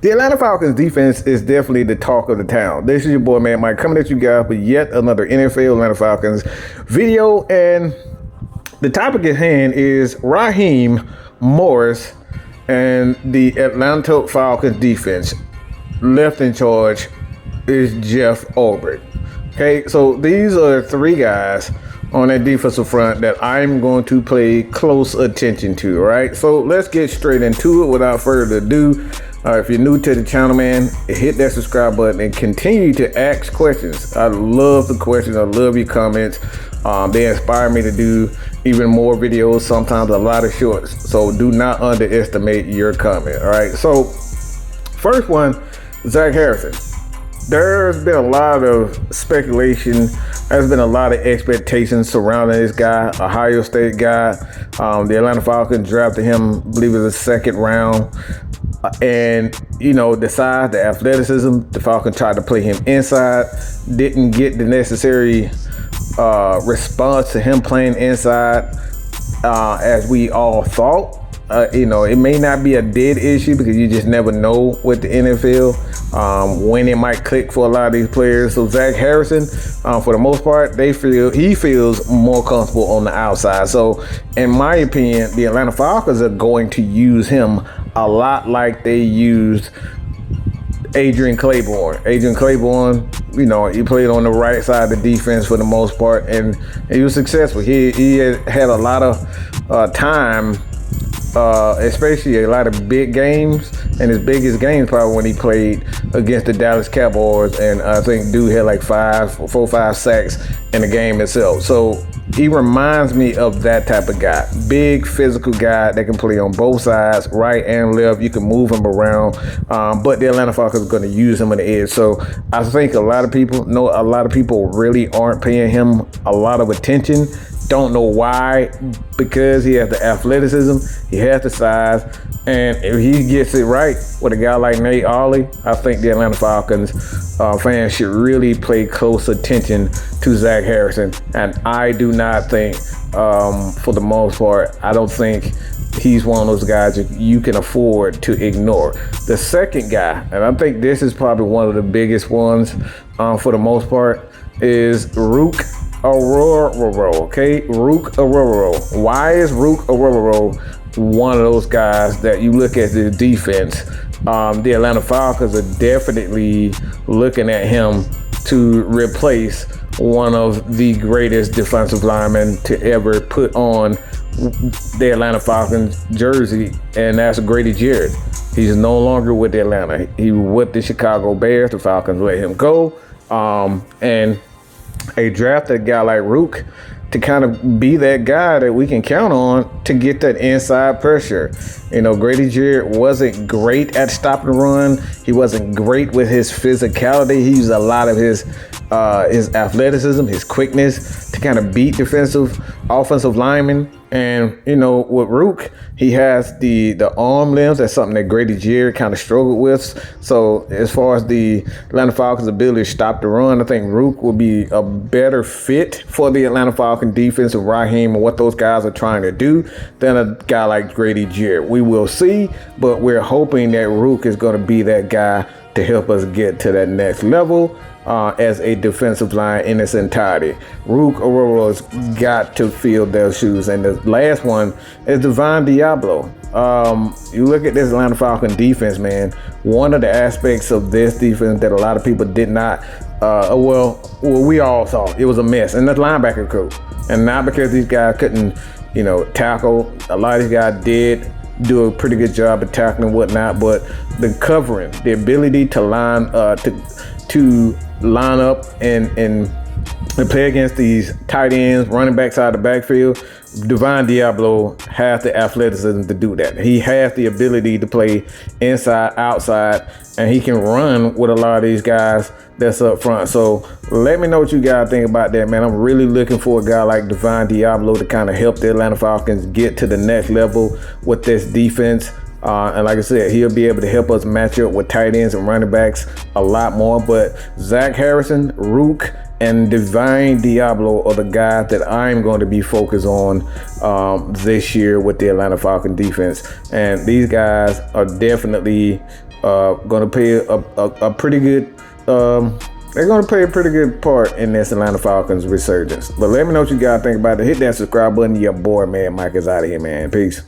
The Atlanta Falcons defense is definitely the talk of the town. This is your boy, man Mike, coming at you guys with yet another NFL Atlanta Falcons video. And the topic at hand is Raheem Morris and the Atlanta Falcons defense. Left in charge is Jeff Ulbrich. Okay, so these are three guys on that defensive front that I'm going to pay close attention to, all right? So let's get straight into it without further ado. If you're new to the channel, man, hit that subscribe button and continue to ask questions. I love the questions. I love your comments. They inspire me to do even more videos, sometimes a lot of shorts. So do not underestimate your comment, all right? So first one, Zack Harrison. There's been a lot of speculation. There's been a lot of expectations surrounding this guy, Ohio State guy. The Atlanta Falcons drafted him, I believe it was the second round. And, you know, the size, the athleticism, the Falcons tried to play him inside, didn't get the necessary response to him playing inside as we all thought. You know, it may not be a dead issue because you just never know with the NFL when it might click for a lot of these players. So Zack Harrison, for the most part, he feels more comfortable on the outside. So in my opinion, the Atlanta Falcons are going to use him a lot like they used Adrian Claiborne. Adrian Claiborne, you know, he played on the right side of the defense for the most part, and he was successful. He had a lot of time, especially a lot of big games, and his biggest game probably when he played against the Dallas Cowboys, and I think dude had like 4 or 5 sacks in the game itself. So he reminds me of that type of guy. Big physical guy that can play on both sides, right and left. You can move him around, but the Atlanta Falcons are going to use him on the edge. So I think a lot of people really aren't paying him a lot of attention. Don't know why, because he has the athleticism, he has the size, and if he gets it right with a guy like Nate Ollie, I think the Atlanta Falcons fans should really pay close attention to Zack Harrison. And I do not think, for the most part, I don't think he's one of those guys that you can afford to ignore. The second guy, and I think this is probably one of the biggest ones for the most part, is Rrook Auroro, okay? Rrook Auroro. Why is Rrook Auroro one of those guys that you look at the defense? The Atlanta Falcons are definitely looking at him to replace one of the greatest defensive linemen to ever put on the Atlanta Falcons jersey, and that's Grady Jarrett. He's no longer with Atlanta. He with the Chicago Bears. The Falcons let him go, and they drafted a guy like Rrook to kind of be that guy that we can count on to get that inside pressure. You know, Grady Jarrett wasn't great at stopping the run. He wasn't great with his physicality. He used a lot of his athleticism, his quickness to kind of beat offensive linemen. And, you know, with Rrook, he has the arm length. That's something that Grady Jarrett kind of struggled with. So as far as the Atlanta Falcons' ability to stop the run, I think Rrook will be a better fit for the Atlanta Falcons defense of Raheem and what those guys are trying to do than a guy like Grady Jarrett. We will see, but we're hoping that Rrook is going to be that guy to help us get to that next level as a defensive line in its entirety. Rrook Auroro's got to fill those shoes. And the last one is Devon Diablo. You look at this Atlanta Falcon defense, man. One of the aspects of this defense that a lot of people did not, we all saw, it was a mess. And that's linebacker coach. And not because these guys couldn't, you know, tackle. A lot of these guys did do a pretty good job of tackling and whatnot, but the covering, the ability to line up and play against these tight ends, running backs out of the backfield. Devon Diablo has the athleticism to do that. He has the ability to play inside, outside, and he can run with a lot of these guys that's up front. So let me know what you guys think about that, man. I'm really looking for a guy like Devon Diablo to kind of help the Atlanta Falcons get to the next level with this defense. And like I said, he'll be able to help us match up with tight ends and running backs a lot more. But Zack Harrison, Rrook, and Devon Diablo are the guys that I'm going to be focused on this year with the Atlanta Falcons defense. And these guys are definitely Going to play a pretty good. They're going to play a pretty good part in this Atlanta Falcons resurgence. But let me know what you guys think about it. Hit that subscribe button. Your boy, man, Mike is out of here, man. Peace.